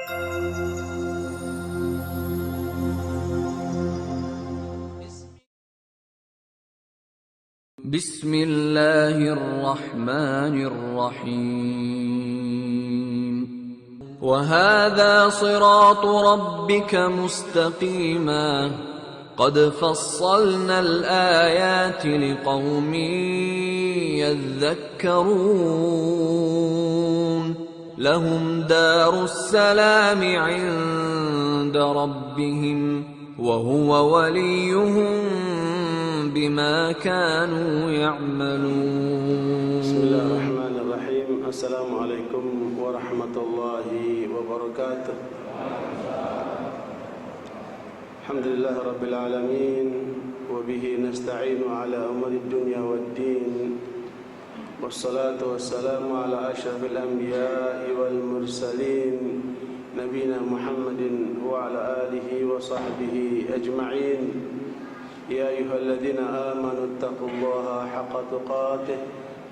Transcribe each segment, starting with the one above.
Bismillahirrahmanirrahim. وهذا صراط ربك مستقيما قد فصلنا الآيات لقوم يذكرون لهم دار السلام عند ربهم وهو وليهم بما كانوا يعملون. بسم الله الرحمن الرحيم. السلام عليكم ورحمة الله وبركاته. الحمد لله رب العالمين وبه نستعين على أمور الدنيا والدين والصلاة والسلام على أشرف الأنبياء والمرسلين نبينا محمد وعلى آله وصحبه أجمعين. يا أيها الذين آمنوا اتقوا الله حق تقاته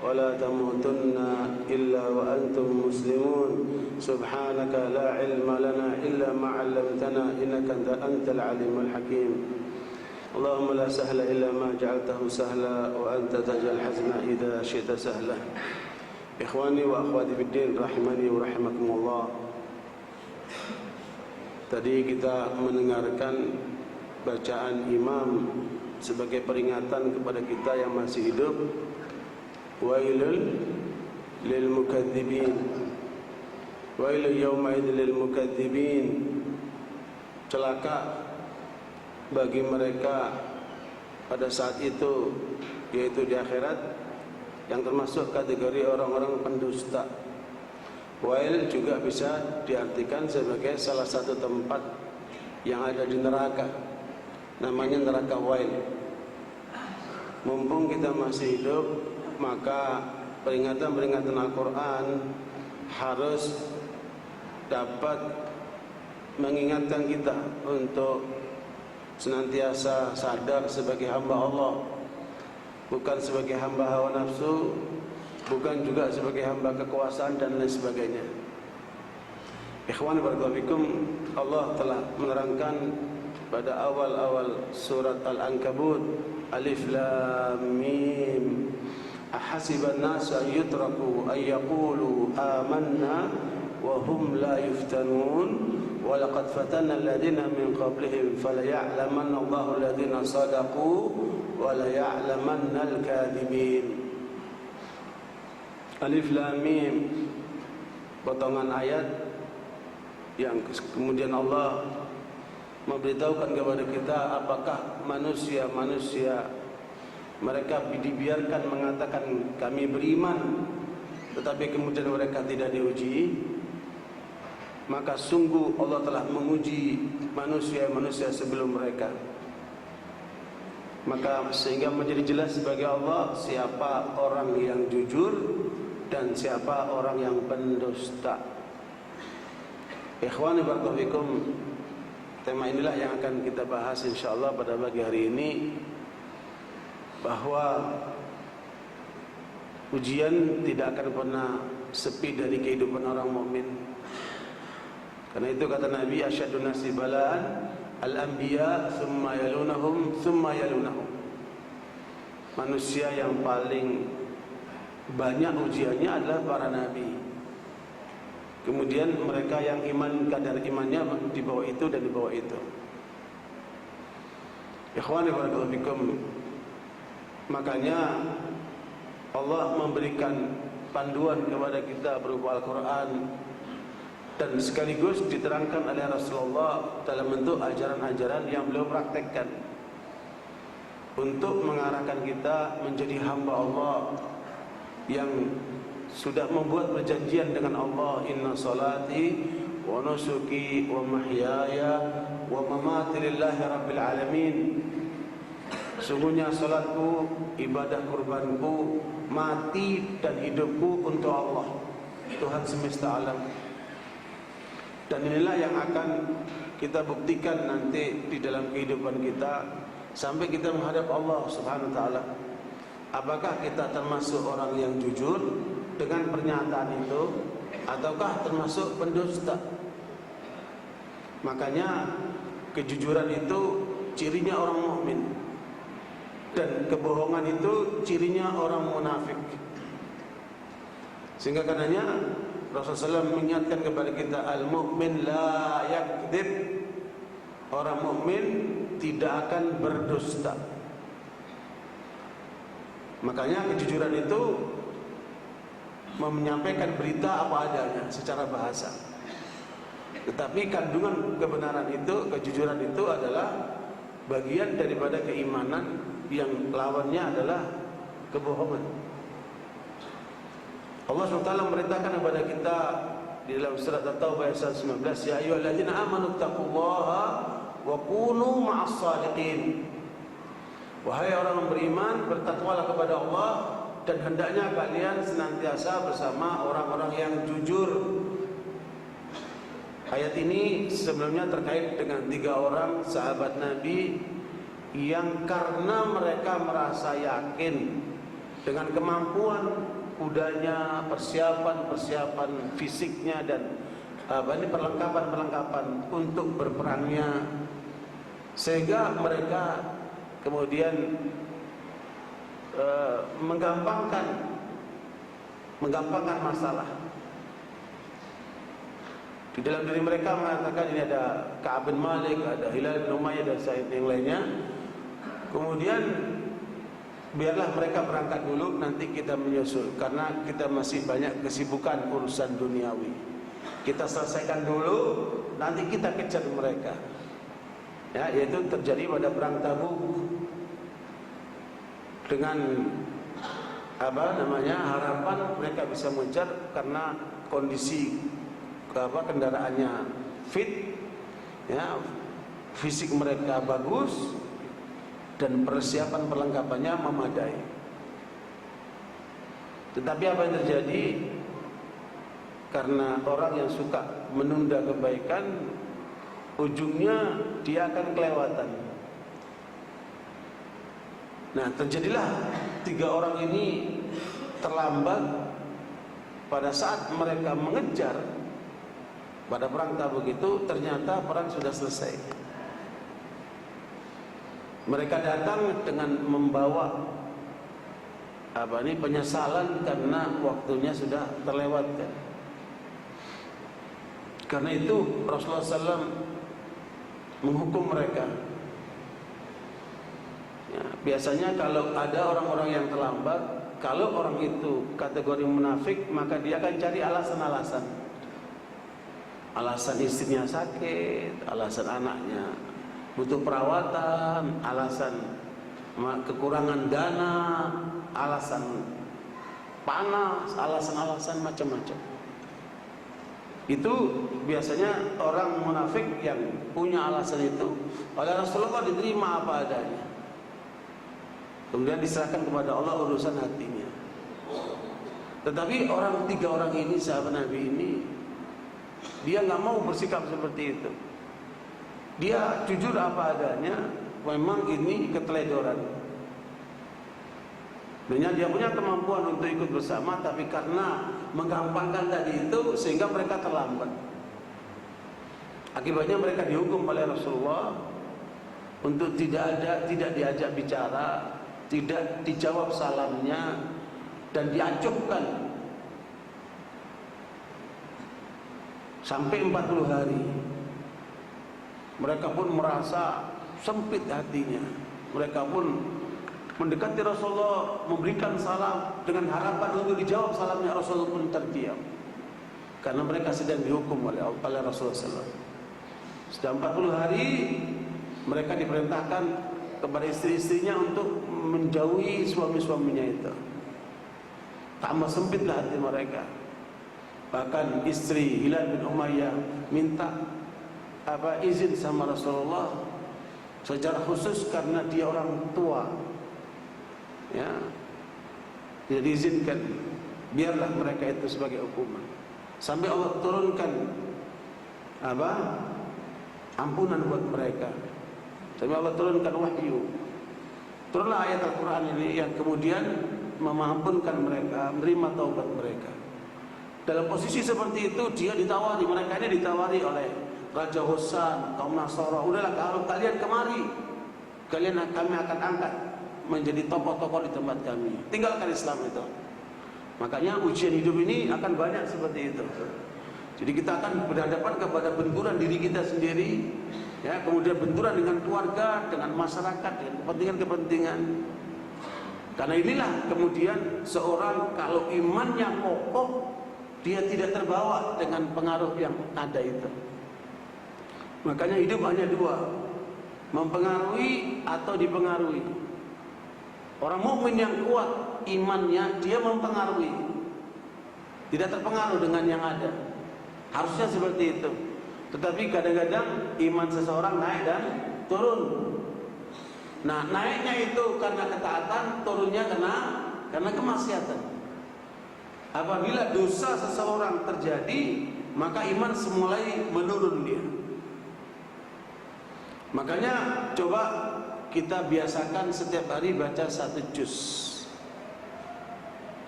ولا تموتن إلا وأنتم مسلمون. سبحانك لا علم لنا إلا ما علمتنا إنك أنت العليم الحكيم. اللهم لا سهل إلا ما جعلته سهلا وأنت تجعل الحزن إذا شئت سهلا. إخواني وأخواتي في الدين rahimani wa rahimakumullah. Tadi kita mendengarkan bacaan imam sebagai peringatan kepada kita yang masih hidup. Wailul lil mukadzibin, wailul yaumaidil lil mukadzibin. Celaka bagi mereka pada saat itu, yaitu di akhirat, yang termasuk kategori orang-orang pendusta. Wail juga bisa diartikan sebagai salah satu tempat yang ada di neraka, namanya neraka Wail. Mumpung kita masih hidup, maka peringatan-peringatan Al-Quran harus dapat mengingatkan kita untuk senantiasa sadar sebagai hamba Allah, bukan sebagai hamba hawa nafsu, bukan juga sebagai hamba kekuasaan dan lain sebagainya. Ikhwan barakallahu fikum, Allah telah menerangkan pada awal-awal surat Al-Ankabut, Alif Lam Mim. Ahasiban nasu an yutraku an yaqulu amanna wa hum la yuftanun wa laqad fatanna alladhina min qablihim falaya'lamanna Allahu alladhina sadaqu wa laya'lamanna al-kadhibin. Alif Lam Mim, potongan ayat yang kemudian Allah memberitahukan kepada kita apakah manusia mereka dibiarkan mengatakan kami beriman, tetapi kemudian mereka tidak diuji. Maka sungguh Allah telah menguji manusia-manusia sebelum mereka. Maka sehingga menjadi jelas bagi Allah siapa orang yang jujur dan siapa orang yang pendusta. Ikhwani barakallahu fikum, tema inilah yang akan kita bahas insyaallah pada pagi hari ini, bahwa ujian tidak akan pernah sepi dari kehidupan orang mukmin. Karena itu kata Nabi, asyadun nasi bala'an al-anbiya thumma yalunahum thumma yalunahum. Manusia yang paling banyak ujiannya adalah para nabi. Kemudian mereka yang iman, kadar imannya di bawah itu dan di bawah itu. Ikhwani barakallahu fikum, makanya Allah memberikan panduan kepada kita berupa Al-Quran, dan sekaligus diterangkan oleh Rasulullah dalam bentuk ajaran-ajaran yang beliau praktekkan untuk mengarahkan kita menjadi hamba Allah yang sudah membuat perjanjian dengan Allah. Inna salati wa nusuki wa mahyaya wa mamati lillahi rabbil alamin. Sungguhnya salatku, ibadah kurbanku, mati dan hidupku untuk Allah, Tuhan semesta alam. Dan inilah yang akan kita buktikan nanti di dalam kehidupan kita sampai kita menghadap Allah Subhanahu wa taala. Apakah kita termasuk orang yang jujur dengan pernyataan itu, ataukah termasuk pendusta? Makanya kejujuran itu cirinya orang mukmin, dan kebohongan itu cirinya orang munafik. Sehingga karenanya Rasulullah SAW mengingatkan kepada kita, al-mu'min la yakdzib. Orang mukmin tidak akan berdusta. Makanya kejujuran itu menyampaikan berita apa adanya secara bahasa. Tetapi kandungan kebenaran itu, kejujuran itu adalah bagian daripada keimanan yang lawannya adalah kebohongan. Allah SWT memerintahkan kepada kita di dalam surat At-Taubah ayat 19, ya ayyuhalladzina amanu taqullaha wa kunu ma'as shadiqin. Wahai orang yang beriman, bertakwalah kepada Allah dan hendaknya kalian senantiasa bersama orang-orang yang jujur. Ayat ini sebelumnya terkait dengan 3 orang sahabat Nabi yang karena mereka merasa yakin dengan kemampuan kudanya, persiapan fisiknya dan perlengkapan untuk berperangnya, sehingga mereka kemudian menggampangkan masalah. Di dalam diri mereka mengatakan ini ada Ka'ab bin Malik, ada Hilal bin Umayyah dan yang lainnya. Kemudian biarlah mereka berangkat dulu, nanti kita menyusul, karena kita masih banyak kesibukan urusan duniawi. Kita selesaikan dulu, nanti kita kejar mereka. Ya, yaitu terjadi pada perang Tabuk. Dengan harapan mereka bisa mengejar karena kondisi kendaraannya fit, ya, fisik mereka bagus, dan persiapan perlengkapannya memadai. Tetapi apa yang terjadi? Karena orang yang suka menunda kebaikan, ujungnya dia akan kelewatan. Nah, terjadilah 3 orang ini terlambat pada saat mereka mengejar. Pada perang Tabuk itu ternyata perang sudah selesai. Mereka datang dengan membawa penyesalan karena waktunya sudah terlewatkan. Karena itu Rasulullah SAW menghukum mereka. Ya, biasanya kalau ada orang-orang yang terlambat, kalau orang itu kategori munafik, maka dia akan cari alasan-alasan. Alasan istrinya sakit, alasan anaknya butuh perawatan, alasan kekurangan dana, alasan panas, alasan-alasan macam-macam. Itu biasanya orang munafik yang punya alasan itu oleh Rasulullah diterima apa adanya. Kemudian diserahkan kepada Allah urusan hatinya. Tetapi 3 orang ini, sahabat Nabi ini, dia nggak mau bersikap seperti itu. Dia jujur apa adanya. Memang ini keteledoran. Dia punya kemampuan untuk ikut bersama, tapi karena menggampangkan tadi itu sehingga mereka terlambat. Akibatnya mereka dihukum oleh Rasulullah untuk tidak diajak bicara, tidak dijawab salamnya, dan diacuhkan sampai 40 hari. Mereka pun merasa sempit hatinya. Mereka pun mendekati Rasulullah, memberikan salam dengan harapan untuk dijawab salamnya. Rasulullah pun terdiam karena mereka sedang dihukum oleh Rasulullah SAW. Sudah 40 hari mereka diperintahkan kepada istri-istrinya untuk menjauhi suami-suaminya itu. Tambah sempitlah hati mereka. Bahkan istri Hilal bin Umayyah minta izin sama Rasulullah secara khusus karena dia orang tua. Ya, tidak diizinkan, biarlah mereka itu sebagai hukuman. Sampai Allah turunkan ampunan buat mereka. Sampai Allah turunkan wahyu. Turunlah ayat Al-Quran ini yang kemudian mengampunkan mereka, menerima taubat mereka. Dalam posisi seperti itu dia ditawari, mereka ini ditawari oleh Raja Hosan, kaum Nasara, udahlah kalau kalian kemari, kami akan angkat menjadi tokoh-tokoh di tempat kami. Tinggalkan Islam itu. Makanya ujian hidup ini akan banyak seperti itu. Jadi kita akan berhadapan kepada benturan diri kita sendiri, ya, kemudian benturan dengan keluarga, dengan masyarakat, dengan kepentingan-kepentingan. Karena inilah kemudian seorang kalau imannya kokoh, dia tidak terbawa dengan pengaruh yang ada itu. Makanya hidup hanya dua, mempengaruhi atau dipengaruhi. Orang mukmin yang kuat imannya, dia mempengaruhi, tidak terpengaruh dengan yang ada. Harusnya seperti itu. Tetapi kadang-kadang iman seseorang naik dan turun. Nah, naiknya itu karena ketaatan, turunnya karena kemaksiatan. Apabila dosa seseorang terjadi, maka iman semulai menurun dia. Makanya coba kita biasakan setiap hari baca 1 juz,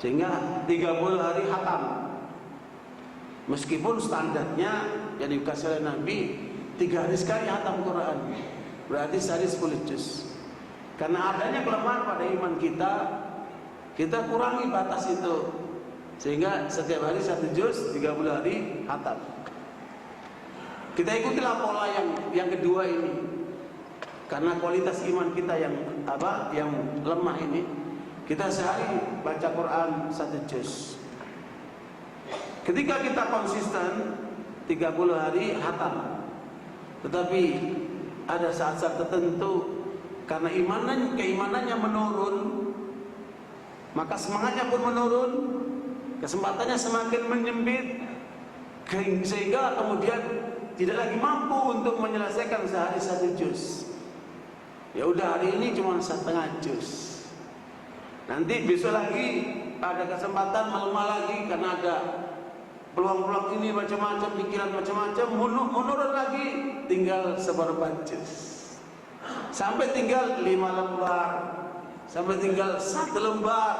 sehingga 30 hari khatam. Meskipun standarnya yang dikasih oleh Nabi 3 hari sekali khatam Quran, berarti sehari 10 juz. Karena adanya kelemahan pada iman kita kurangi batas itu, sehingga setiap hari 1 juz, 30 hari khatam. Kita ikutilah pola yang kedua ini. Karena kualitas iman kita yang lemah ini, kita sehari baca Quran 1 juz. Ketika kita konsisten 30 hari khatam, tetapi ada saat-saat tertentu karena keimanannya menurun, maka semangatnya pun menurun, kesempatannya semakin menyempit, sehingga kemudian tidak lagi mampu untuk menyelesaikan sehari 1 juz. Ya udah, hari ini cuma 1/2 juz. Nanti besok lagi ada kesempatan melemah lagi karena ada peluang-peluang ini macam-macam, pikiran macam-macam, menurun lagi, tinggal seperempat juz. Sampai tinggal 5 lembar, sampai tinggal 1 lembar,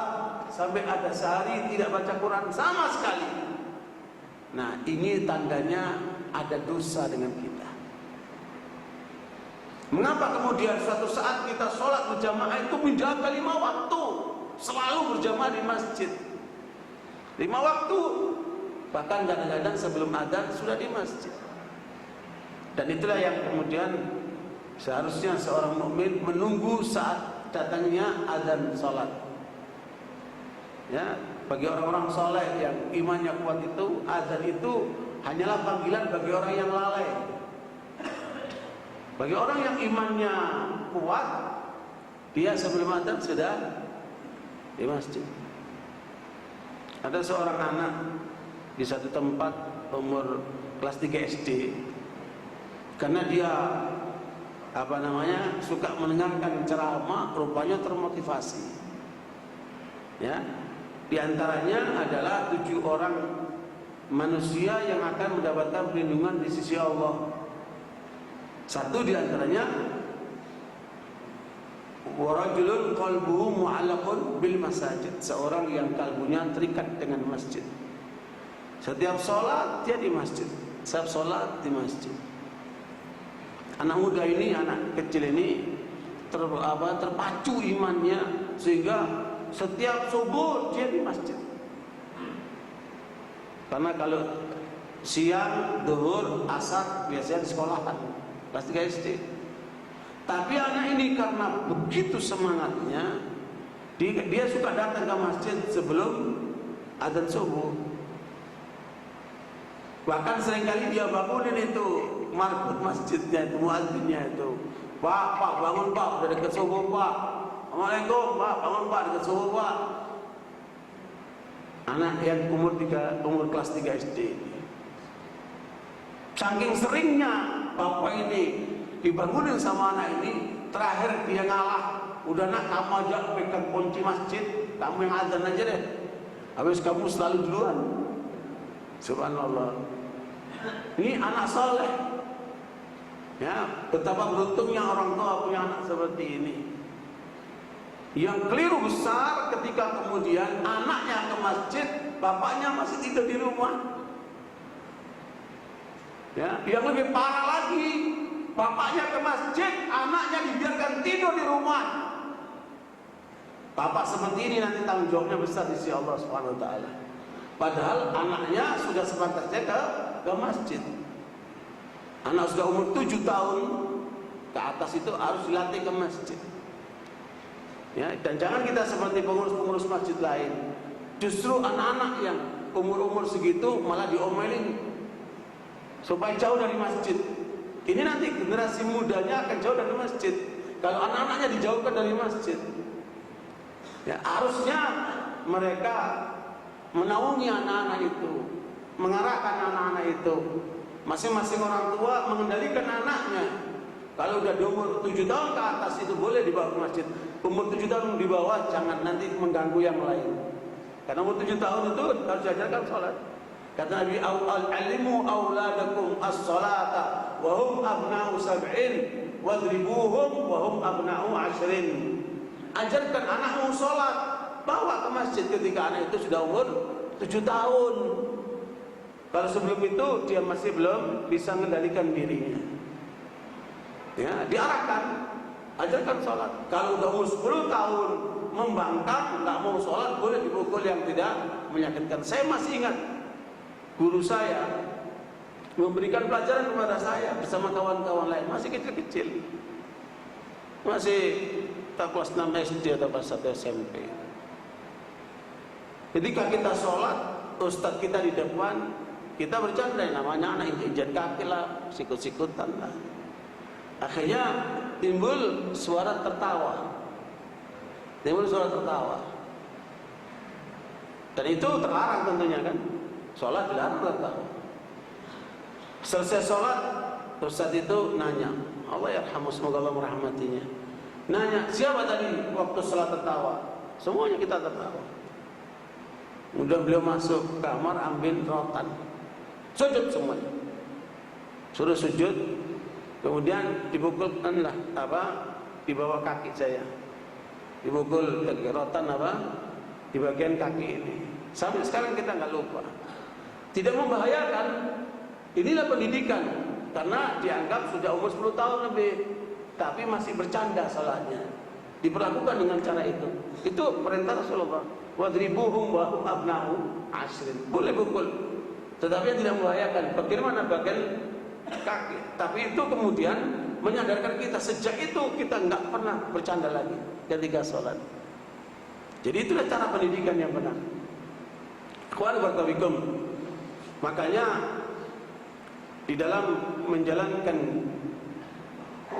sampai ada sehari tidak baca Quran sama sekali. Nah, ini tandanya ada dosa dengan kita. Mengapa kemudian suatu saat kita sholat berjamaah itu menjaga 5 waktu, selalu berjamaah di masjid 5 waktu, bahkan kadang-kadang sebelum adzan sudah di masjid. Dan itulah yang kemudian seharusnya seorang mukmin menunggu saat datangnya adzan sholat. Ya, bagi orang-orang soleh yang imannya kuat itu, adzan itu hanyalah panggilan bagi orang yang lalai. Bagi orang yang imannya kuat, dia sebelum adzan sudah di masjid. Ada seorang anak di satu tempat umur kelas 3 SD, karena dia suka mendengarkan ceramah, rupanya termotivasi. Ya, di antaranya adalah 7 orang manusia yang akan mendapatkan perlindungan di sisi Allah. Satu di antaranya, warajulun qalbuhu mu'allaqun bil masajid, seorang yang kalbunya terikat dengan masjid. Setiap sholat dia di masjid, setiap sholat di masjid. Anak muda ini, anak kecil ini terpacu imannya, sehingga setiap subuh dia di masjid. Karena kalau siang, zuhur, asar biasanya di sekolahan kelas 3 SD. Tapi anak ini karena begitu semangatnya, dia suka datang ke masjid sebelum adzan subuh. Bahkan seringkali dia bangunin itu marbot masjidnya itu, muadzinnya itu. Pak, bangun Pak, udah dekat subuh Pak. Assalamualaikum Pak, bangun Pak, dekat subuh Pak. Anak yang umur kelas 3 SD ini, saking seringnya bapak ini dibangunin sama anak ini, terakhir dia ngalah. Udah nak, kamu aja pegang kunci masjid, kamu yang adzan aja deh, habis kamu selalu duluan. Subhanallah. Ini anak soleh. Ya, betapa beruntungnya orang tua punya anak seperti ini. Yang keliru besar ketika kemudian anaknya ke masjid, bapaknya masih tidur di rumah. Ya, yang lebih parah lagi, bapaknya ke masjid, anaknya dibiarkan tidur di rumah. Bapak seperti ini nanti tanggung jawabnya besar di sisi Allah Subhanahu wa taala. Padahal anaknya sudah sepantasnya ke masjid. Anak sudah umur 7 tahun ke atas itu harus dilatih ke masjid. Ya, dan jangan kita seperti pengurus-pengurus masjid lain. Justru anak-anak yang umur-umur segitu malah diomelin supaya jauh dari masjid. Ini nanti generasi mudanya akan jauh dari masjid kalau anak-anaknya dijauhkan dari masjid. Ya, harusnya mereka menaungi anak-anak itu, mengarahkan anak-anak itu. Masing-masing orang tua mengendalikan anaknya. Kalau udah di umur 7 tahun ke atas itu boleh dibawa ke masjid. Umur 7 tahun di bawah jangan nanti mengganggu yang lain. Karena umur 7 tahun itu harus diajarkan sholat. Kata Nabi, "Alimu auladakum as-salata wa hum abna'u sab'in wadribuhum wa hum abna'u 'ashrin." Ajarkan anakmu sholat, bawa ke masjid ketika anak itu sudah umur 7 tahun. Kalau sebelum itu dia masih belum bisa mengendalikan dirinya. Ya, diarahkan, ajarkan sholat. Kalau udah umur 10 tahun membangkang, nggak mau sholat, boleh dipukul yang tidak menyakitkan. Saya masih ingat guru saya memberikan pelajaran kepada saya bersama kawan-kawan lain, masih kecil-kecil, masih kelas 6 SD atau kelas 1 SMP. Ketika kita sholat, ustadz kita di depan, kita bercanda, namanya anak injak kaki lah, sikut-sikutan lah. Akhirnya timbul suara tertawa. Dan itu terlarang tentunya kan. Sholat dilarang tertawa. Selesai sholat, ustadz itu nanya, Allah yarhamu, semoga Allah merahmatinya. Nanya, siapa tadi waktu sholat tertawa? Semuanya kita tertawa. Kemudian beliau masuk ke kamar, ambil rotan, sujud semuanya. Suruh sujud, kemudian dipukulkanlah di bawah kaki saya. Dipukul ke rotan di bagian kaki ini. Sampai sekarang kita nggak lupa. Tidak membahayakan. Inilah pendidikan. Karena dianggap sudah umur 10 tahun lebih, tapi masih bercanda salatnya. Diperlakukan dengan cara itu. Itu perintah Rasulullah. Wadribuhum wa hum abna'u 'ashrin. Boleh pukul, tetapi tidak membahayakan. Bagaimana bagian kaki? Tapi itu kemudian menyadarkan kita, sejak itu kita nggak pernah bercanda lagi ketika sholat. Jadi itulah cara pendidikan yang benar. Ikhwan barakallahu. Makanya di dalam menjalankan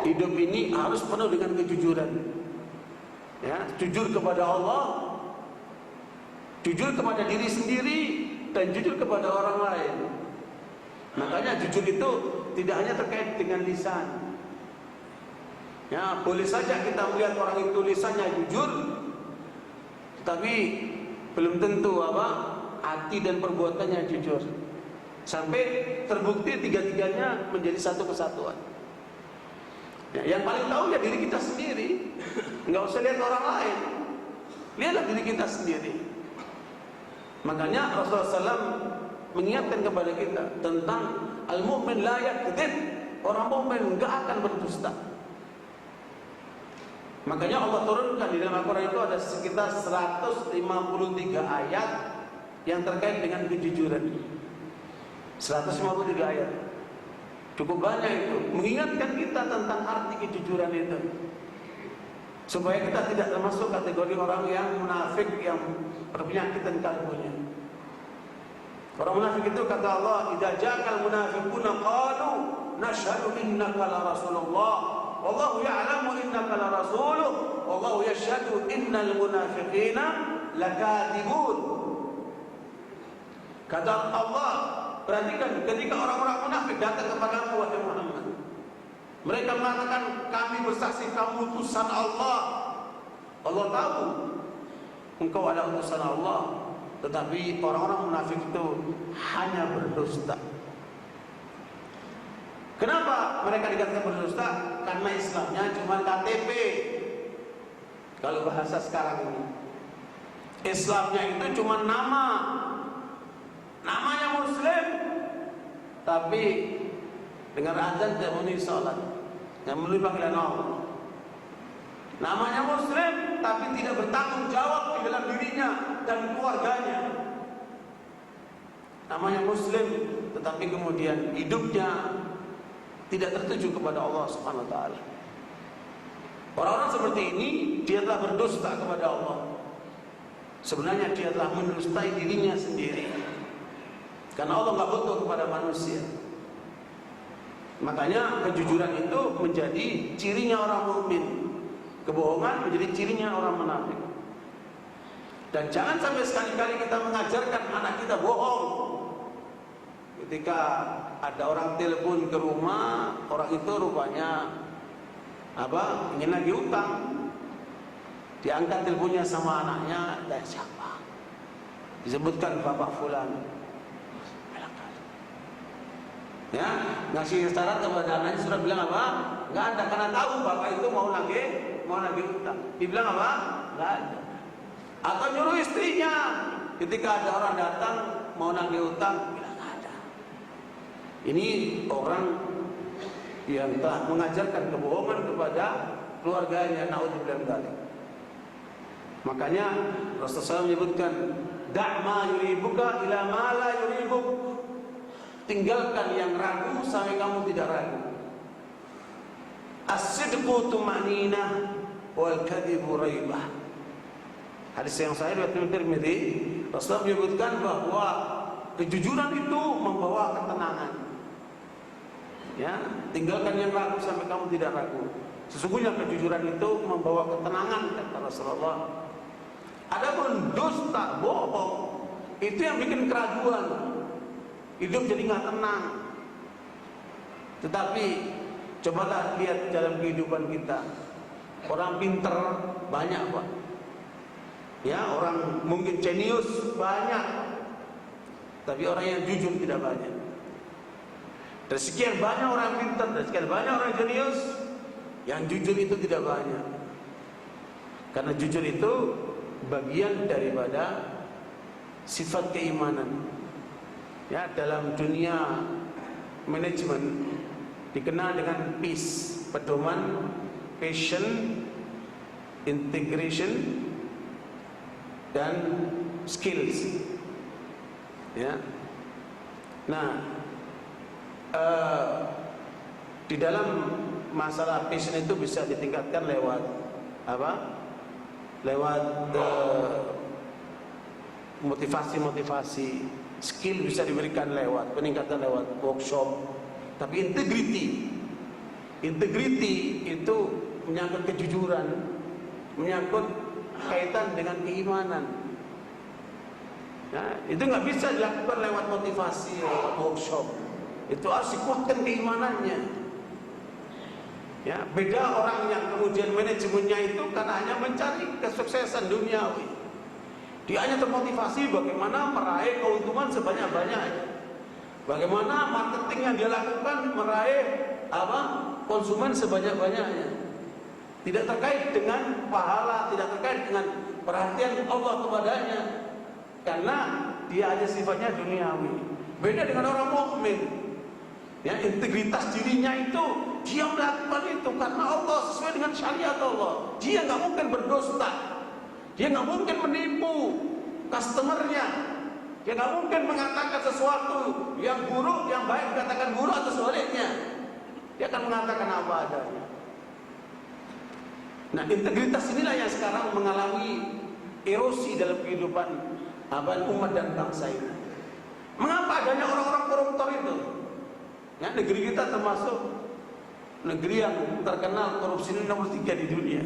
hidup ini harus penuh dengan kejujuran. Ya, jujur kepada Allah, jujur kepada diri sendiri, dan jujur kepada orang lain. Makanya jujur itu tidak hanya terkait dengan lisan. Ya, boleh saja kita melihat orang itu lisannya jujur, tapi belum tentu hati dan perbuatannya jujur. Sampai terbukti tiga-tiganya menjadi satu kesatuan. Ya, yang paling tahu ya diri kita sendiri. Nggak usah lihat orang lain, lihatlah diri kita sendiri. Makanya Rasulullah SAW mengingatkan kepada kita tentang al-mu'min la yakdzib. Orang mukmin nggak akan berdusta. Makanya Allah turunkan di dalam Al-Quran itu ada sekitar 153 ayat yang terkait dengan kejujuran. 153 ayat. Cukup banyak itu, mengingatkan kita tentang arti kejujuran itu, supaya kita tidak termasuk kategori orang yang munafik, yang berpenyakit dan kalbunya. Orang munafik itu kata Allah, idza ja'al munafiquna qalu nashhadu innaka la rasulullah wallahu ya'lamu innaka la rasuluh wallahu yashhadu innal munafiqina lakadzibun. Kata Allah, perhatikan, ketika orang-orang munafik datang kepada wahai Muhammad, mereka mengatakan kami bersaksi kamu utusan Allah. Allah tahu engkau adalah utusan Allah, tetapi orang-orang munafik itu hanya berdusta. Kenapa mereka dikatakan berdusta? Karena Islamnya cuma KTP. Kalau bahasa sekarang ini, Islamnya itu cuma nama. Namanya Muslim, tapi dengar azan tidak memenuhi salat, yang memenuhi panggilan Allah. Namanya muslim tapi tidak bertanggung jawab di dalam dirinya dan keluarganya. Namanya muslim tetapi kemudian hidupnya tidak tertuju kepada Allah Subhanahu wa taala. Orang-orang seperti ini dia telah berdusta kepada Allah. Sebenarnya dia telah mendustai dirinya sendiri. Karena Allah enggak butuh kepada manusia. Makanya kejujuran itu menjadi cirinya orang mukmin. Kebohongan menjadi cirinya orang munafik. Dan jangan sampai sekali-kali kita mengajarkan anak kita bohong. Ketika ada orang telepon ke rumah, orang itu rupanya ingin lagi utang. Diangkat teleponnya sama anaknya, dan siapa? Disebutkan Bapak Fulan. Ya, ngasih syarat kepada anaknya sudah bilang apa? Enggak ada, karena tahu bapak itu mau lagi utang. Dibilang apa? Enggak ada. Atau nyuruh istrinya ketika ada orang datang mau nagih utang, bilang enggak ada. Ini orang yang telah mengajarkan kebohongan kepada keluarganya. Naudzubillah min dzalik. Makanya Rasulullah menyebutkan da' ma yuribuka ila ma la yuribuk. Tinggalkan yang ragu sampai kamu tidak ragu. As-sidqu tuma'ninah wal kadhibu raibah. Hadis yang sahih riwayat Tirmidzi, Rasulullah menyebutkan bahwa kejujuran itu membawa ketenangan. Ya, tinggalkan yang ragu sampai kamu tidak ragu. Sesungguhnya kejujuran itu membawa ketenangan, kata Rasulullah. Adapun dusta, bohong, itu yang bikin keraguan. Hidup jadi nggak tenang. Tetapi cobalah lihat dalam kehidupan kita. Orang pinter banyak, Pak. Ya, orang mungkin jenius banyak. Tapi orang yang jujur tidak banyak. Dari sekian banyak orang pinter, dari sekian banyak orang jenius, yang jujur itu tidak banyak. Karena jujur itu bagian daripada sifat keimanan. Ya, dalam dunia manajemen dikenal dengan PIS, pedoman, passion, integration, dan skills. Ya. Nah, di dalam masalah passion itu bisa ditingkatkan lewat apa? Lewat motivasi-motivasi. Skill bisa diberikan lewat peningkatan lewat workshop. Tapi integrity itu menyangkut kejujuran, menyangkut kaitan dengan keimanan. Ya, itu nggak bisa dilakukan lewat motivasi, lewat workshop. Itu harus dikuatkan keimanannya. Ya, beda orang yang kemudian manajemennya itu karena hanya mencari kesuksesan duniawi. Dia hanya termotivasi bagaimana meraih keuntungan sebanyak-banyaknya. Bagaimana marketing yang dia lakukan meraih konsumen sebanyak-banyaknya. Tidak terkait dengan pahala, tidak terkait dengan perhatian Allah kepadanya. Karena dia hanya sifatnya duniawi. Beda dengan orang mukmin. Ya, integritas dirinya itu dia melakukan itu karena Allah, sesuai dengan syariat Allah. Dia nggak mungkin berdusta. Dia nggak mungkin menipu customernya. Dia nggak mungkin mengatakan sesuatu yang buruk, yang baik dikatakan buruk atau sebaliknya. Dia akan mengatakan apa adanya. Nah, integritas inilah yang sekarang mengalami erosi dalam kehidupan umat dan bangsa ini. Mengapa adanya orang-orang koruptor itu? Ya, negeri kita termasuk negeri yang terkenal korupsi nomor 3 di dunia.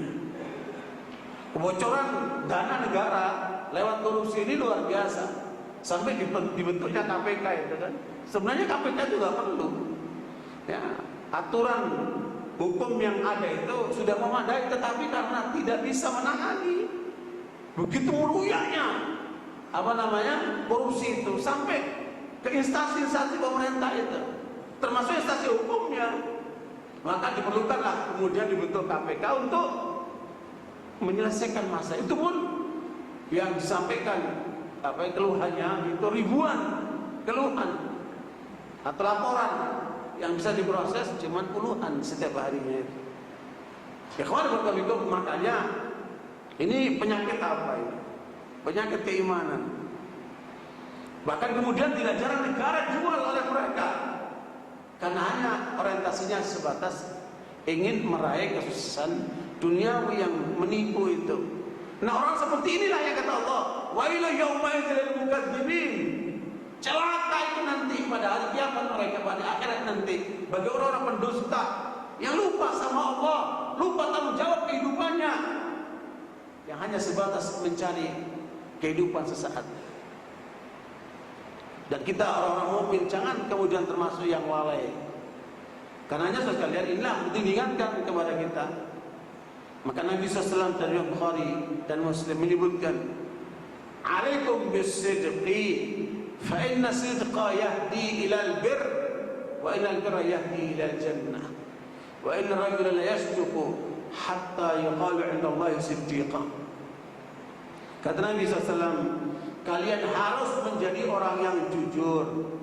Kebocoran dana negara lewat korupsi ini luar biasa. Sampai dibentuknya KPK itu kan. Sebenarnya KPK juga perlu. Ya, aturan hukum yang ada itu sudah memadai, tetapi karena tidak bisa menangani begitu meruyaknya korupsi itu sampai ke instansi-instansi pemerintah itu, termasuk instansi hukumnya, maka diperlukanlah kemudian dibentuk KPK untuk menyelesaikan masa itu. Pun yang disampaikan keluhannya itu ribuan keluhan. atau laporan yang bisa diproses cuma puluhan setiap harinya. Ikhwan berkabung, makanya ini penyakit apa ini? Penyakit keimanan. Bahkan kemudian tidak jarang negara jual oleh mereka karena hanya orientasinya sebatas ingin meraih kesuksesan duniawi yang menipu itu. Nah, orang seperti inilah yang kata Allah, wailu yaumaidil lil mukadzibin. Celaka itu nanti pada hari kiamat mereka, pada akhirat nanti, bagi orang-orang pendusta yang lupa sama Allah, lupa tanggung jawab kehidupannya, yang hanya sebatas mencari kehidupan sesaat. Dan kita orang-orang mukmin jangan kemudian termasuk yang lalai. Karenanya sekalian inilah diingatkan kepada kita. Maka Nabi SAW dari Bukhari dan Muslim menyebutkan, "Alaikum bis-sidqi, fa inna sidqa yahdi ila al-birr, wa inna al-birra yahdi ila al-jannah, wa inna rajula la yasduqu hatta yuqalu 'inda Allah siddiqa." Kata Nabi SAW, kalian harus menjadi orang yang jujur.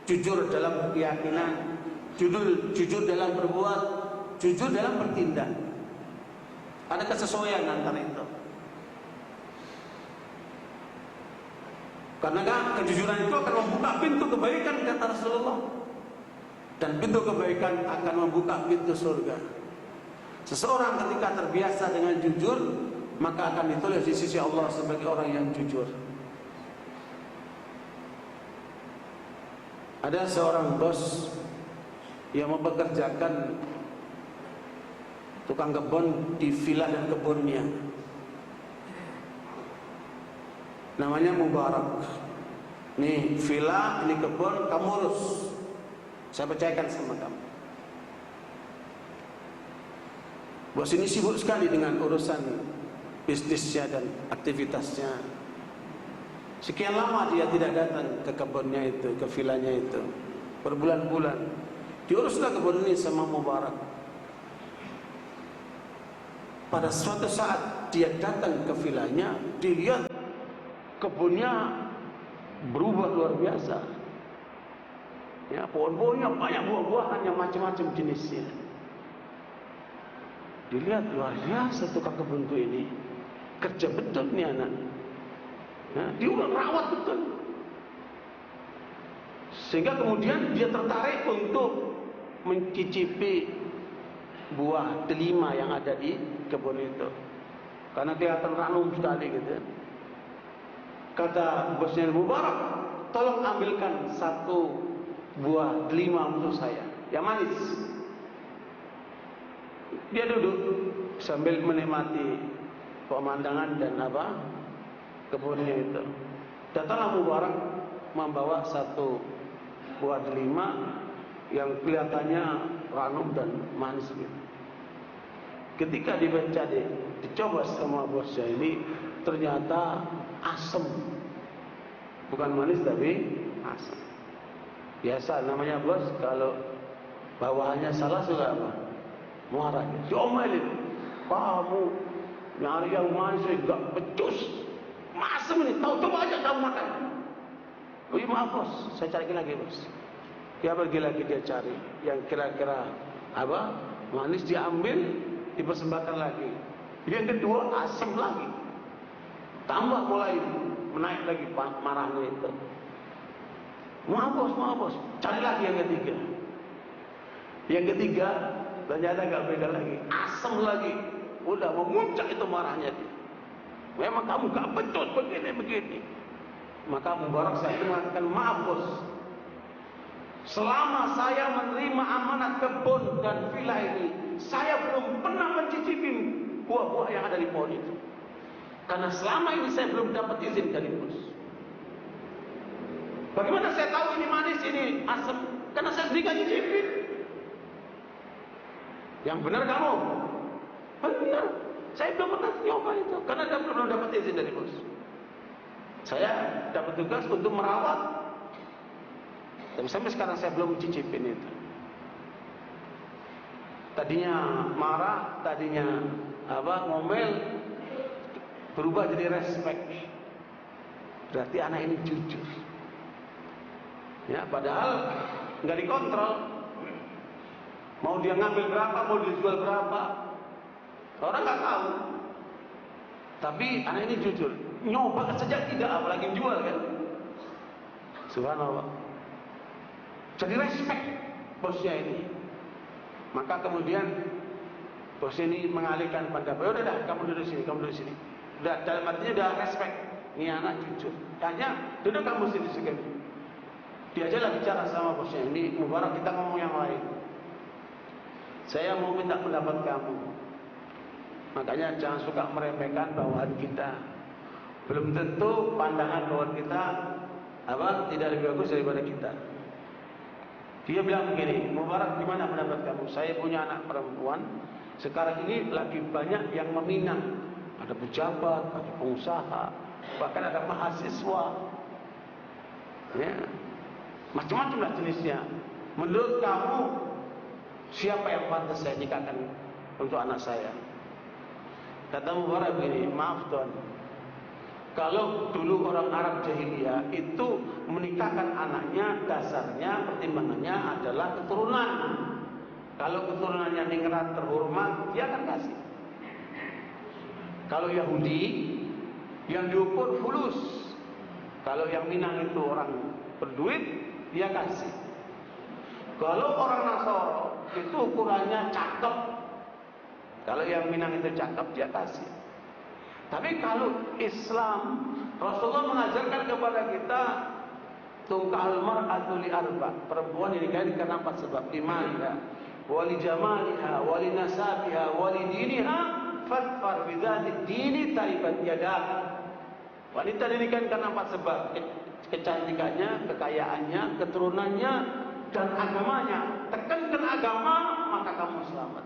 Jujur dalam keyakinan, jujur dalam berbuat, jujur dalam bertindak. Ada kesesuaian antara itu. Karena kejujuran itu akan membuka pintu kebaikan, kata Rasulullah. Dan pintu kebaikan akan membuka pintu surga. Seseorang ketika terbiasa dengan jujur, maka akan ditulis di sisi Allah sebagai orang yang jujur. Ada seorang bos yang mempekerjakan tukang kebun di villa dan kebunnya. Namanya Mubarak. Nih villa, ini kebun, kamu urus. Saya percayakan sama kamu. Bos ini sibuk sekali dengan urusan bisnisnya dan aktivitasnya. Sekian lama dia tidak datang ke kebunnya itu, ke villanya itu, berbulan-bulan. Diuruslah kebun ini sama Mubarak. Pada suatu saat dia datang ke villanya, dilihat kebunnya berubah luar biasa. Ya, pohon-pohonnya banyak, buah-buahan yang macam-macam jenisnya. Dilihat luar biasa tukang kebunku ini, kerja betul nih anak. Ya, dia udah rawat betul. Sehingga kemudian dia tertarik untuk mencicipi buah delima yang ada di kebun itu, karena kelihatan ranum sekali gitu. Kata bosnya Mubarak, tolong ambilkan satu buah delima untuk saya, yang manis. Dia duduk sambil menikmati pemandangan dan kebunnya itu. Datanglah Mubarak membawa satu buah delima yang kelihatannya ranum dan manis gitu. Ketika dicoba sama bosnya ini, ternyata asam. Bukan manis tapi asam. Biasa namanya bos, kalau bawahannya salah suka apa? Marah. Diomelin. Kamu nyari yang manis enggak becus. Asam ini, tahu, coba aja kamu makan. Oh iya, maaf bos, saya cari lagi bos. Dia pergi lagi, dia cari yang kira-kira manis, diambil, dipersembahkan lagi. Yang kedua asam lagi, tambah mulai menaik lagi marahnya itu. Maaf bos, cari lagi yang ketiga. Yang ketiga ternyata gak beda lagi, asam lagi, udah memuncak itu marahnya dia. Memang kamu gak betul begini. Maka Mubarak saat itu mengatakan, maaf bos, selama saya menerima amanat kebun dan villa ini, saya belum pernah mencicipi buah-buah yang ada di pohon itu. Karena selama ini saya belum dapat izin dari bos. Bagaimana saya tahu ini manis, ini asam? Karena saya sendiri gak cicipi. Yang benar kamu? Benar. Saya belum pernah nyoba itu, karena saya belum dapat izin dari bos. Saya dapat tugas untuk merawat, tapi sampai sekarang saya belum mencicipin itu. Tadinya marah, tadinya ngomel, berubah jadi respect. Berarti anak ini jujur. Ya, padahal nggak dikontrol. Mau dia ngambil berapa, mau dijual berapa, orang nggak tahu. Tapi anak ini jujur, nyoba saja tidak, apalagi jual kan. Subhanallah. Jadi respect bosnya ini. Maka kemudian bos ini mengalihkan pendapat. Udah dah, kamu duduk sini, kamu duduk sini. Udah, dalam artinya udah respect. Ini anak jujur. Hanya duduk kamu sini sekali. Diajalah bicara sama bosnya. Ini Mubarak, kita ngomong yang lain. Saya mau minta pendapat kamu. Makanya jangan suka meremehkan bawahan kita. Belum tentu pandangan bawahan kita tidak lebih bagus daripada kita. Dia bilang begini, Mubarak, gimana pendapat kamu? Saya punya anak perempuan. Sekarang ini lagi banyak yang meminang. Ada pejabat, ada pengusaha, bahkan ada mahasiswa. Ya, macam-macam lah jenisnya. Menurut kamu, siapa yang pantas saya nikahkan untuk anak saya? Kata Mubarak begini, maaf tuan, kalau dulu orang Arab jahiliyah itu menikahkan anaknya, dasarnya pertimbangannya adalah keturunan. Kalau keturunannya ningrat terhormat, dia akan kasih. Kalau Yahudi yang diukur fulus. Kalau yang Minang itu orang berduit, dia kasih. Kalau orang Nasoro itu ukurannya cakep. Kalau yang Minang itu cakep, dia kasih. Tapi kalau Islam, Rasulullah mengajarkan kepada kita tungkahul mar'atu li arba, perempuan yang dinikahi karena 4 sebab: limaniha, wali jamaliha, wali nasabiha, wali diniha, fatfar bidzati dini taribat yadak. Wanita dinikahi karena 4 sebab: kecantikannya, kekayaannya, keturunannya, dan agamanya. Tekankan agama, maka kamu selamat.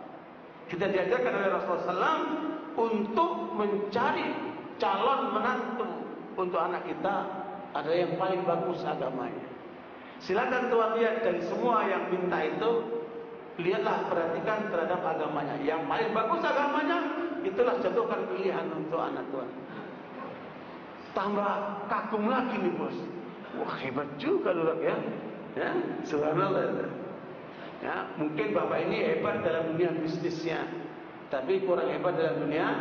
Kita diajarkan oleh Rasulullah SAW untuk mencari calon menantu untuk anak kita ada yang paling bagus agamanya. Silakan tuan lihat dari semua yang minta itu, lihatlah, perhatikan terhadap agamanya. Yang paling bagus agamanya, itulah jatuhkan pilihan untuk anak tuan. Tambah kagum lagi nih bos. Wah, hebat juga lu ya. Ya, subhanallah. Ya, mungkin bapak ini hebat dalam dunia bisnisnya, tapi kurang hebat dalam dunia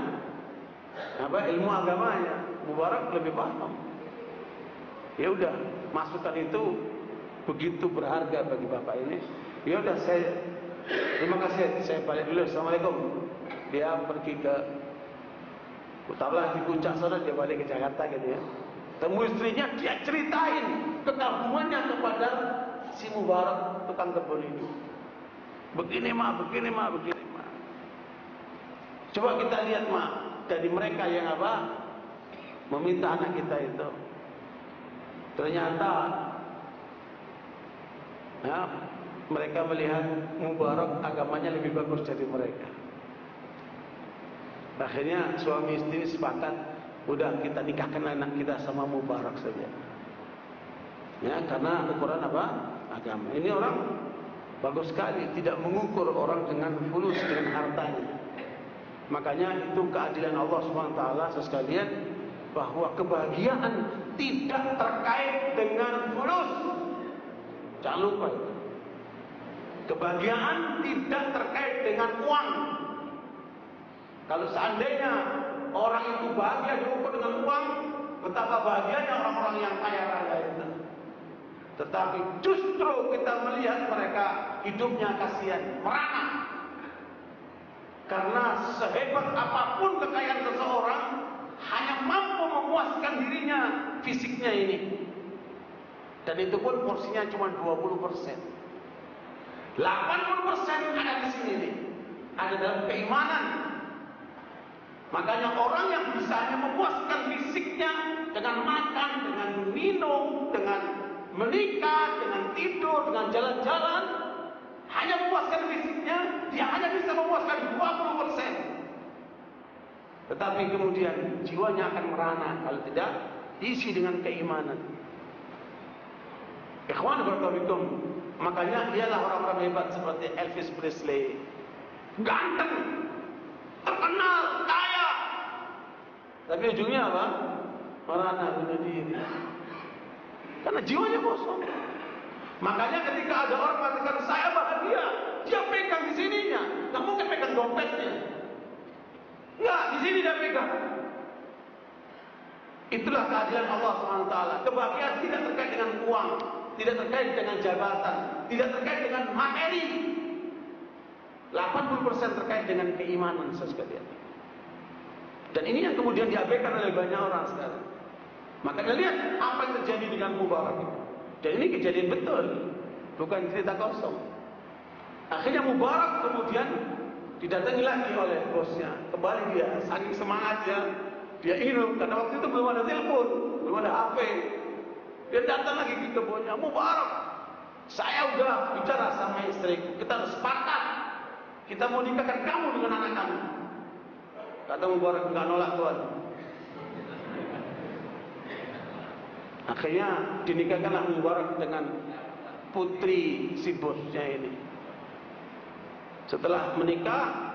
ilmu agamanya. Mubarak lebih paham. Ya udah, masukan itu begitu berharga bagi bapak ini. Ya udah, terima kasih, saya balik dulu. Assalamualaikum. Dia pergi ke Utalah di puncak sana, dia balik ke Jakarta gitu ya. Temu istrinya, dia ceritain kekagumannya kepada si Mubarak tukang kebun itu. Begini mak, begini mak, begini mak. Coba kita lihat mak, dari mereka yang meminta anak kita itu, ternyata ya, mereka melihat Mubarak agamanya lebih bagus dari mereka. Akhirnya suami istri sepakat, udah kita nikahkan anak kita sama Mubarak saja. Ya, karena ukuran agama. Ini orang bagus sekali, tidak mengukur orang dengan fulus, dengan hartanya. Makanya itu keadilan Allah SWT sekalian, bahwa kebahagiaan tidak terkait dengan fulus. Jangan lupa itu. Kebahagiaan tidak terkait dengan uang. Kalau seandainya orang itu bahagia diukur dengan uang, betapa bahagianya orang-orang yang kaya raya itu. Tetapi justru kita melihat mereka hidupnya kasihan, merana. Karena sehebat apapun kekayaan seseorang, hanya mampu memuaskan dirinya fisiknya ini. Dan itu pun porsinya cuma 20%. 80% ada di sini nih. Ada dalam keimanan. Makanya orang yang bisa hanya memuaskan fisiknya dengan makan, dengan minum, dengan menikah, dengan tidur, dengan jalan-jalan, hanya memuaskan fisiknya, dia hanya bisa memuaskan 20%. Tetapi kemudian jiwanya akan merana kalau tidak diisi dengan keimanan. Ikhwan barakallahu, makanya dialah orang-orang hebat seperti Elvis Presley, ganteng, terkenal, kaya, tapi ujungnya merana bunuh diri. Karena jiwanya kosong. Makanya ketika ada orang mengatakan saya bahagia, dia pegang di sininya, nggak mungkin pegang dompetnya. Nggak, di sini dia pegang. Itulah keadilan Allah SWT. Kebahagiaan tidak terkait dengan uang, tidak terkait dengan jabatan, tidak terkait dengan materi. 80% terkait dengan keimanan sekalian. Dan ini yang kemudian diabaikan oleh banyak orang sekarang. Makanya lihat apa yang terjadi dengan Mubarak itu. Dan ini kejadian betul, bukan cerita kosong. Akhirnya Mubarak kemudian didatangi lagi oleh bosnya. Kembali dia, saking semangatnya, dia ingin, karena waktu itu belum ada telepon, belum ada HP. Dia datang lagi ke kebunnya, Mubarak, saya udah bicara sama istriku, kita harus sepakat, kita mau nikahkan kamu dengan anak kamu. Kata Mubarak, enggak nolak Tuhan. Akhirnya dinikahkanlah Mubarak dengan putri si bosnya ini. Setelah menikah,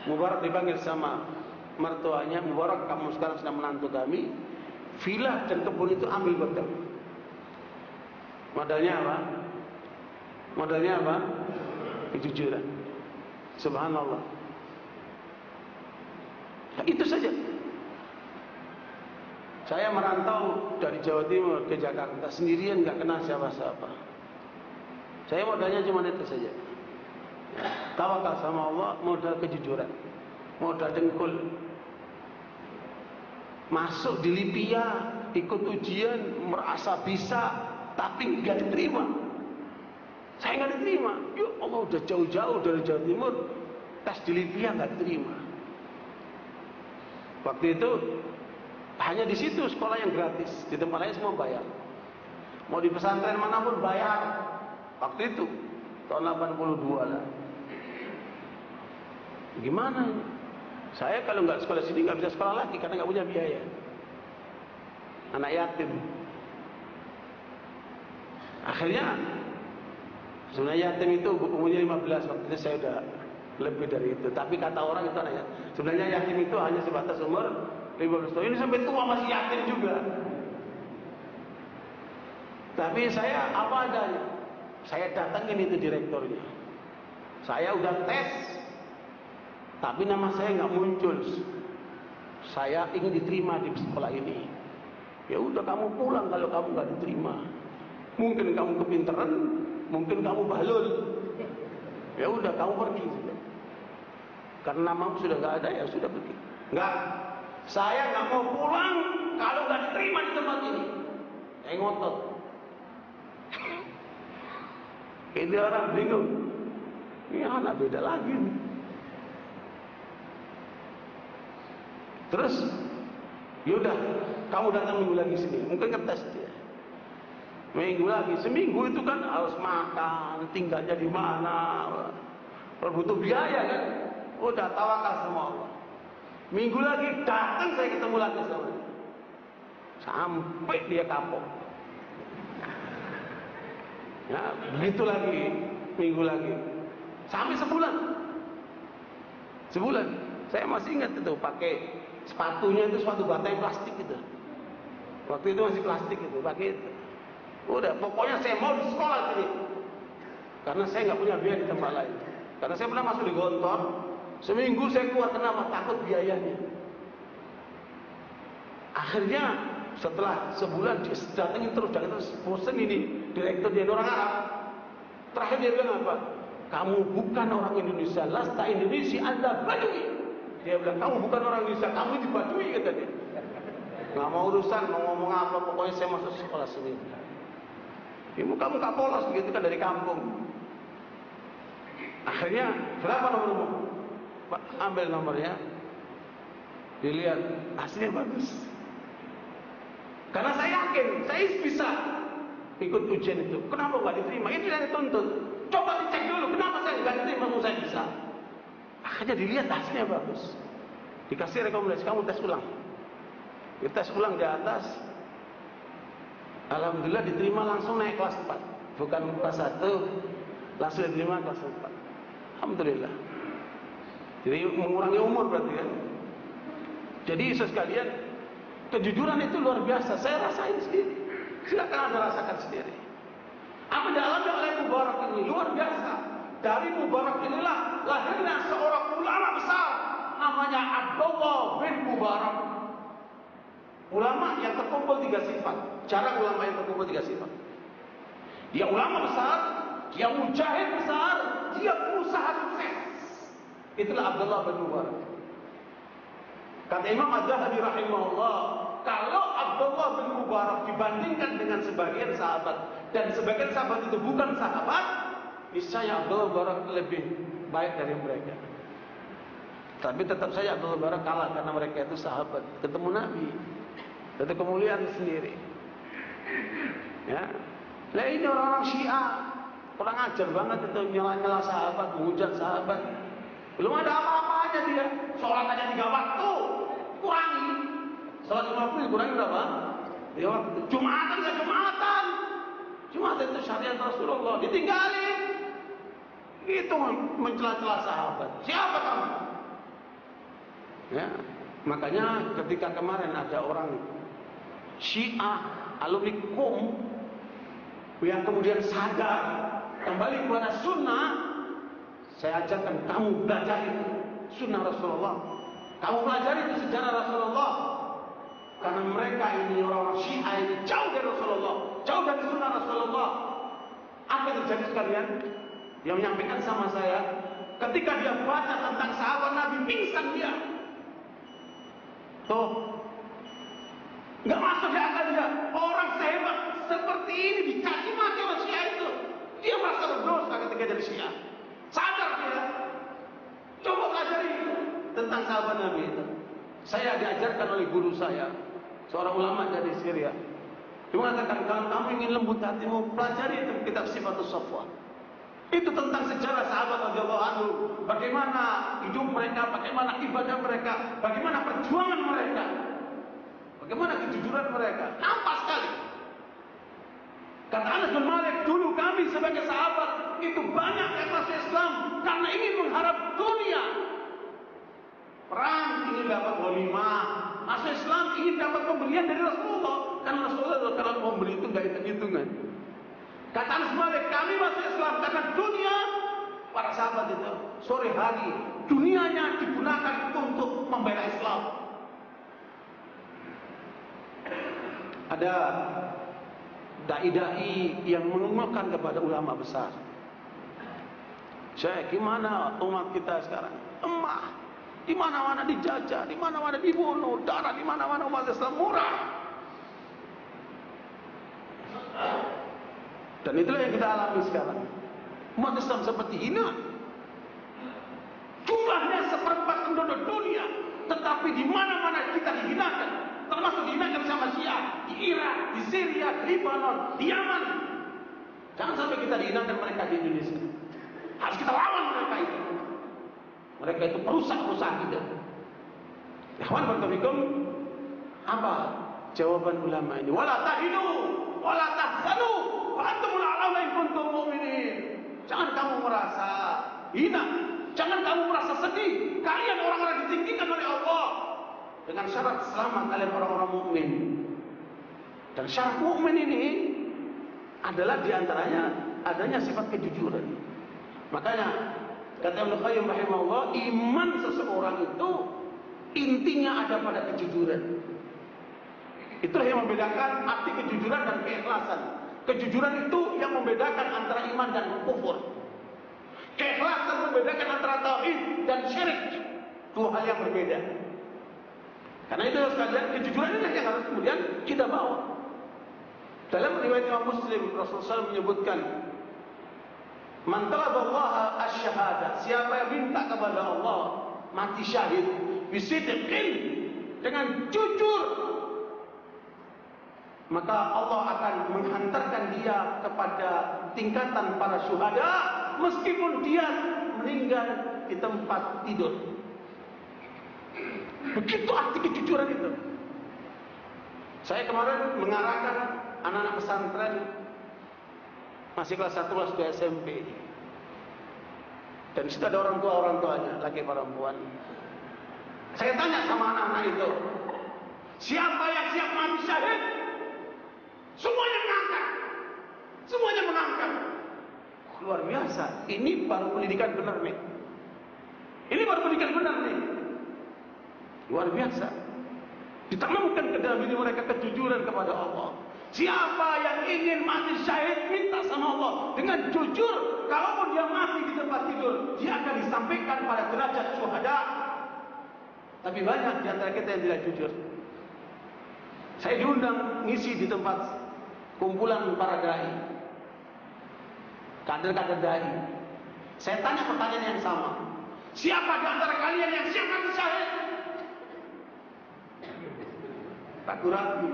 Mubarak dipanggil sama mertuanya, Mubarak, kamu sekarang sedang menantu kami, villa dan kebun itu ambil buat kamu. Modalnya apa? Modalnya apa? Kejujuran. Subhanallah. Nah, itu saja. Saya merantau dari Jawa Timur ke Jakarta sendirian, nggak kenal siapa-siapa. Saya modalnya cuma itu saja. Tawakal sama Allah, modal kejujuran, modal dengkul. Masuk di Libya, ikut ujian, merasa bisa, tapi nggak diterima. Saya nggak diterima. Yuk Allah, udah jauh-jauh dari Jawa Timur, tes di Libya nggak diterima. Waktu itu hanya di situ sekolah yang gratis, di tempat lain semua bayar. Mau di pesantren manapun bayar. Waktu itu tahun 82 lah. Gimana ini? Saya kalau nggak sekolah sini nggak bisa sekolah lagi karena nggak punya biaya. Anak yatim. Akhirnya sebenarnya yatim itu umurnya 15, waktu itu saya udah lebih dari itu. Tapi kata orang itu anak yatim. Sebenarnya yatim itu hanya sebatas umur 15 tahun. Ini sampai tua masih yatim juga. Tapi saya apa adanya. Saya datangin itu direkturnya. Saya udah tes, tapi nama saya nggak muncul. Saya ingin diterima di sekolah ini. Ya udah, kamu pulang kalau kamu nggak diterima. Mungkin kamu kepintaran, mungkin kamu balul. Ya udah, kamu pergi. Karena namamu sudah nggak ada, ya sudah pergi. Nggak, saya nggak mau pulang kalau nggak diterima di tempat ini. Saya ngotot. Ini orang bingung. Ini anak beda lagi nih. Terus, yaudah, kamu datang minggu lagi sini. Mungkin ngetes dia. Minggu lagi, seminggu itu kan harus makan, tinggalnya di mana, butuh biaya kan. Udah tawakal sama Allah. Minggu lagi datang, saya ketemu lagi sama dia. Sampai dia kapok. Ya, begitu lagi, minggu lagi. Sampai sebulan. Sebulan. Saya masih ingat itu, pakai sepatunya itu sepatu batai plastik gitu. Waktu itu masih plastik itu, pakai itu. Udah, pokoknya saya mau di sekolah sini. Karena saya nggak punya biaya di tempat lain. Karena saya pernah masuk di Gontor, seminggu saya keluar, kenapa? Takut biayanya. Akhirnya setelah sebulan dia datangin terus, bosen ini direktur, dia orang Arab. Terakhir dia bilang apa? Kamu bukan orang Indonesia, lasta Indonesia, Anda Badui. Dia bilang, kamu bukan orang Indonesia, kamu di Badui, kata dia. Nggak mau urusan, mau ngomong apa, pokoknya saya masuk sekolah sini. Ibu kamu gak polos begitu kan, dari kampung. Akhirnya berapa nomormu? Pak, ambil nomornya, dilihat hasilnya bagus. Karena saya yakin saya bisa ikut ujian itu. Kenapa nggak diterima? Itu yang dituntut. Coba dicek dulu, kenapa saya nggak diterima? Saya bisa. Akhirnya dilihat hasilnya bagus. Dikasih rekomendasi, kamu tes ulang. Dites ulang di atas. Alhamdulillah diterima, langsung naik kelas 4. Bukan kelas 1, langsung diterima kelas 4. Alhamdulillah. Jadi mengurangi umur berarti kan. Jadi sekalian, kejujuran itu luar biasa. Saya rasain sendiri. Silakan Anda rasakan sendiri. Apa yang dialami oleh Mubarak ini luar biasa. Dari Mubarak inilah lahirnya seorang ulama besar namanya Abdullah bin Mubarak. Ulama yang terkumpul 3 sifat. Jarang ulama yang terkumpul 3 sifat. Dia ulama besar, dia mujahid besar, dia pengusaha sukses. Itulah Abdullah bin Mubarak. Kata Imam Az-Zahabi rahimahullah, kalau Abdullah bin Mubarak dibandingkan dengan sebagian sahabat, dan sebagian sahabat itu bukan sahabat, niscaya Abdullah bin Mubarak lebih baik dari mereka. Tapi tetap saja Abdullah bin Mubarak kalah karena mereka itu sahabat, ketemu Nabi, itu kemuliaan sendiri. Ya, lah ini orang-orang Syiah, kurang ajar banget itu, nyela-nyela sahabat, menghujat sahabat. Belum ada apa-apanya dia. Sholat aja 3 waktu, kurangi. Sholat 5 waktu kurangi berapa? 3 waktu. Jumatan saja Jumatan. Jumatan itu syariat Rasulullah, ditinggalin. Itu mencela-cela sahabat. Siapa kamu? Ya, makanya ketika kemarin ada orang Syiah alumni KUM yang kemudian sadar kembali kepada sunnah, saya ajarkan kamu belajar itu sunnah Rasulullah, kamu belajar itu sejarah Rasulullah, karena mereka ini orang-orang Syiah ini jauh dari Rasulullah, jauh dari sunnah Rasulullah. Apa yang terjadi sekalian? Yang menyampaikan sama saya, ketika dia baca tentang sahabat Nabi, pingsan dia. Tuh, nggak masuk di akal dia. Orang sehebat seperti ini dicaci maki oleh Syiah itu. Dia merasa berdosa ketika jadi Syiah. Sadar dia. Coba pelajari tentang sahabat Nabi itu. Saya diajarkan oleh guru saya, seorang ulama dari Syria. Dia mengatakan, kalau kamu ingin lembut hatimu, pelajari itu kitab Sifatus Safwa. Itu tentang sejarah sahabat radhiyallahu anhu, bagaimana hidup mereka, bagaimana ibadah mereka, bagaimana perjuangan mereka, bagaimana kejujuran mereka. Nampak sekali. Kata Anas bin Malik, dulu kami sebagai sahabat itu banyak yang masuk Islam karena ingin mengharap dunia. Perang ingin dapat ghanimah, masuk Islam ingin dapat pemberian dari Rasulullah. Karena Rasulullah kalau memberi itu nggak hitung-hitungan. Kata Anas bin Malik, kami masuk Islam karena dunia. Para sahabat itu sore hari dunianya digunakan untuk membela Islam. Ada dai-dai yang mengemukakan kepada ulama besar. Syekh, gimana umat kita sekarang? Lemah. Di mana-mana dijajah, di mana-mana dibunuh, darah di mana-mana, umat Islam murah. Dan itulah yang kita alami sekarang. Umat Islam seperti hina. Jumlahnya seperempat penduduk dunia, tetapi di mana-mana kita dihinakan. Termasuk dihinakan sama Syiah di Irak, di Syria, di Lebanon, di Yaman. Jangan sampai kita dihinakan mereka di Indonesia. Harus kita lawan mereka itu. Mereka itu perusak-perusak kita. Ikhwan barakallahu, apa jawaban ulama ini? Wala tahinu, wala tahzanu, wa antumul a'launa in kuntum mu'minin. Jangan kamu merasa hina, jangan kamu merasa sedih. Kalian orang-orang ditinggikan oleh Allah. Dengan syarat selamat kalian orang-orang mukmin. Dan syarat mukmin ini adalah diantaranya adanya sifat kejujuran. Makanya kata Ibnu Qayyim rahimahullah, iman seseorang itu intinya ada pada kejujuran. Itulah yang membedakan arti kejujuran dan keikhlasan. Kejujuran itu yang membedakan antara iman dan kufur. Keikhlasan membedakan antara tauhid dan syirik. Dua hal yang berbeda. Karena itu sekalian, kejujuran ini yang harus kemudian kita bawa. Dalam riwayat Imam Muslim, Rasulullah SAW menyebutkan, man talaballaha asy-syahadah, siapa yang minta kepada Allah mati syahid bisidqin, dengan jujur, maka Allah akan menghantarkan dia kepada tingkatan para syuhada meskipun dia meninggal di tempat tidur. Begitu arti kejujuran itu. Saya kemarin mengarahkan anak-anak pesantren masih kelas 1, kelas 2 SMP. Dan di situ ada orang tuanya, laki perempuan. Saya tanya sama anak-anak itu, siapa yang siap mati syahid? Semuanya mengangkat. Semuanya mengangkat. luar biasa. Ini baru pendidikan benar nih. Ini baru pendidikan benar nih. Luar biasa. Ditanamkan ke dalam diri mereka kejujuran kepada Allah. Siapa yang ingin mati syahid, minta sama Allah dengan jujur. Kalaupun dia mati di tempat tidur, dia akan disampaikan pada derajat syuhada. Tapi banyak di antara kita yang tidak jujur. Saya diundang ngisi di tempat kumpulan para dai, kader-kader dai. Saya tanya pertanyaan yang sama. Siapa di antara kalian yang siap mati syahid? Ragu-ragu.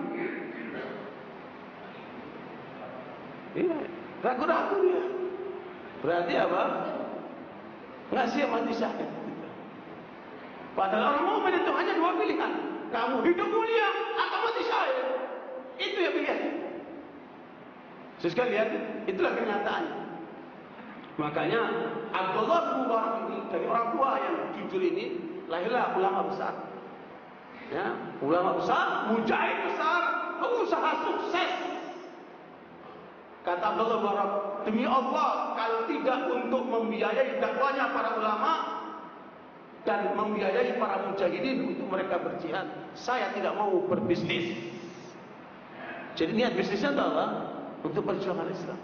Iya, ragu-ragu dia. Berarti apa? Nggak siap mati syahid. Padahal orang mukmin itu hanya dua pilihan. Kamu hidup mulia atau mati syahid. Itu yang pilihan. Sekalian, itulah kenyataannya. Makanya Abdullah bin Mubarak ini dari orang tua yang jujur ini lahirlah ulama besar. Ya, ulama besar, mujahid besar, pengusaha sukses. Kata Abdullah bin Mubarak, demi Allah, kalau tidak untuk membiayai dakwanya para ulama dan membiayai para mujahidin untuk mereka berjihad, saya tidak mau berbisnis. Jadi niat bisnisnya itu apa? Untuk perjuangan Islam.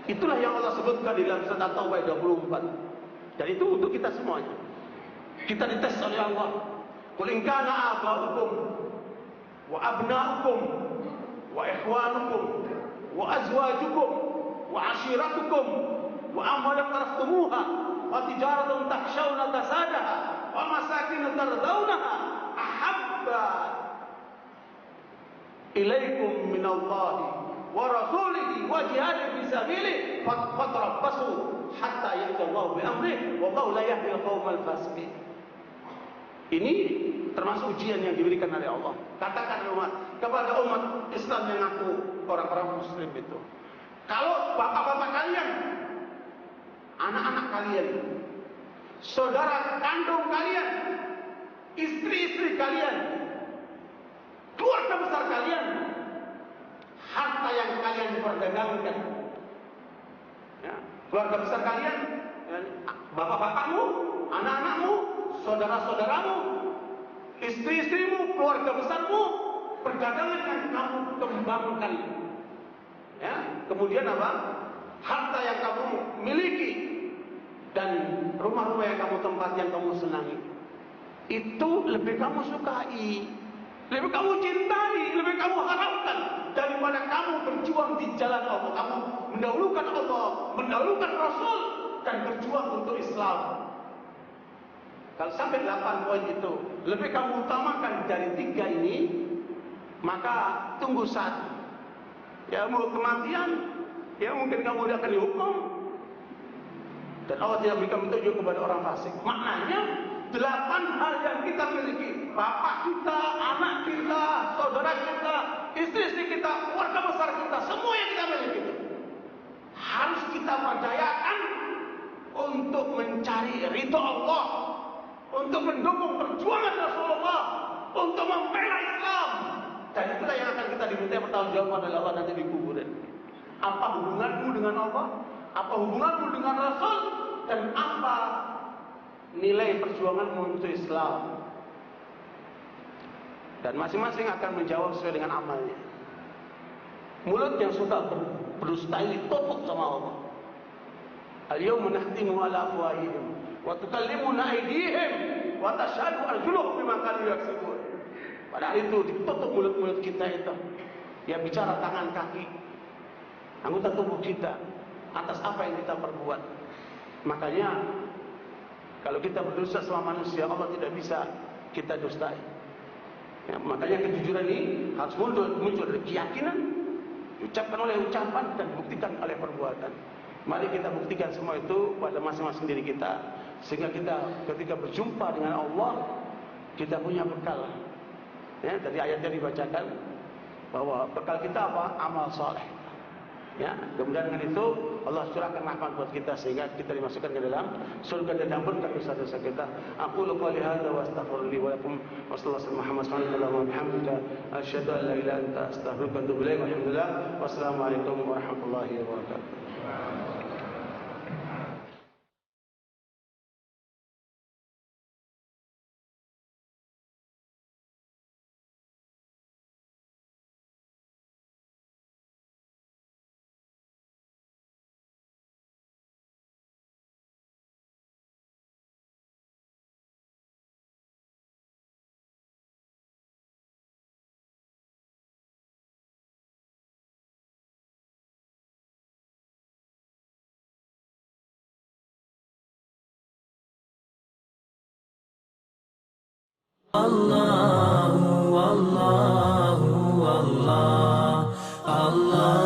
Itulah yang Allah sebutkan di dalam surat At-Taubah 24. Dan itu untuk kita semuanya. Kita dites oleh Allah. Qul in kana aba'ukum wa abna'ukum wa ikhwanukum wa azwajukum wa ashiratukum wa amwalan taraftumuha wa tijaratun takhshawna kasadaha wa masakin tardawnaha ahabba ilaikum minallahi wa rasulihi wa jihadin fi sabilihi fatarabbasu hatta ya'ti Allah bi amrihi wallahu la yahdi al-qaumal fasiqin. Ini termasuk ujian yang diberikan oleh Allah. Katakan kepada umat Islam yang ngaku orang-orang muslim itu, kalau bapak-bapak kalian, anak-anak kalian, saudara kandung kalian, istri-istri kalian, keluarga besar kalian, harta yang kalian perdagangkan, ya, keluarga besar kalian, bapak-bapakmu, anak-anakmu, saudara-saudaramu, istri-istrimu, keluarga besarmu, perdagangan yang kamu kembangkan, ya, kemudian apa? Harta yang kamu miliki dan rumah-rumah yang kamu tempati, yang kamu senangi, itu lebih kamu sukai, lebih kamu cintai, lebih kamu harapkan daripada kamu berjuang di jalan Allah. Kamu mendahulukan Allah, mendahulukan Rasul, dan berjuang untuk Islam. Kalau sampai 8 poin itu lebih kamu utamakan dari 3 ini, maka tunggu saat, ya, mau kematian, ya mungkin kamu akan dihukum. Dan Allah tidak berikan petunjuk kepada orang fasik. Maknanya 8 hal yang kita miliki, bapak kita, anak kita, saudara kita, istri-istri kita, keluarga besar kita, semua yang kita miliki itu harus kita perdayakan untuk mencari ridha Allah, untuk mendukung perjuangan Rasulullah, untuk membela Islam. Dan itulah yang akan kita diminta pertanggungjawaban oleh Allah nanti di kuburan. Apa hubunganmu dengan Allah? Apa hubunganmu dengan Rasul? Dan apa nilai perjuanganmu untuk Islam? Dan masing-masing akan menjawab sesuai dengan amalnya. Mulut yang suka berdusta ini tutup sama Allah. Al-yawma nakhtimu ala afwahihim wa tukallimuna aydihim wa tashhadu arjuluhum bima kanu yaksibun. Pada hari itu ditutup mulut-mulut kita itu. Yang bicara tangan kaki, anggota tubuh kita, atas apa yang kita perbuat. Makanya kalau kita berdosa sama manusia, Allah tidak bisa kita dustai. Ya, makanya kejujuran ini harus muncul dari keyakinan, diucapkan oleh ucapan dan dibuktikan oleh perbuatan. Mari kita buktikan semua itu pada masing-masing diri kita, sehingga kita ketika berjumpa dengan Allah, kita punya bekal. Ya, dari ayatnya dibacakan bahwa bekal kita apa? Amal soleh. Ya, kemudian dengan itu Allah curahkan rahmat buat kita sehingga kita dimasukkan ke dalam surga dan diampunkan dosa-dosa kita. Aku qouli hadza wa astaghfirullahi wa lakum wa sallallahu Muhammad sallallahu alaihi wasallam asyhadu an la ilaha illa anta astaghfiruka wa atubu ilaik. Walhamdulillah. Wassalamualaikum warahmatullahi wabarakatuh. Allahu Allah Allah